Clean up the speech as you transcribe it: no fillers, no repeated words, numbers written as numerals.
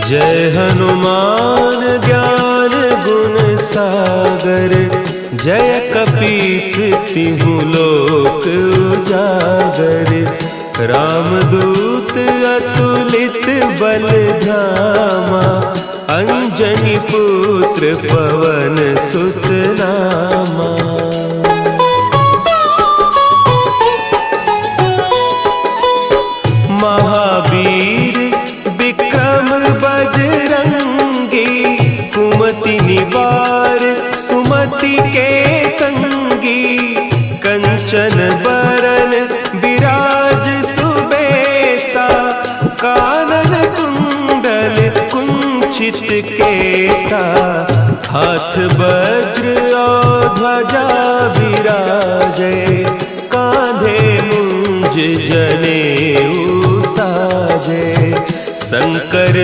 जय हनुमान ज्ञान गुण सागर, जय कपीस तिहु लोक उजागर। रामदूत अतुलित बल धामा, अंजनी पुत्र पवन सुत नामा। महावीर विक्रम बजरंगी, कुमति निवार सुमति के संगी। कंचन बरन विराज सुबेसा, कानन कुंडल कुंचित केसा। हाथ वज्र और ध्वजा विराजे, कांधे मुंज जनेऊ साजे। शंकर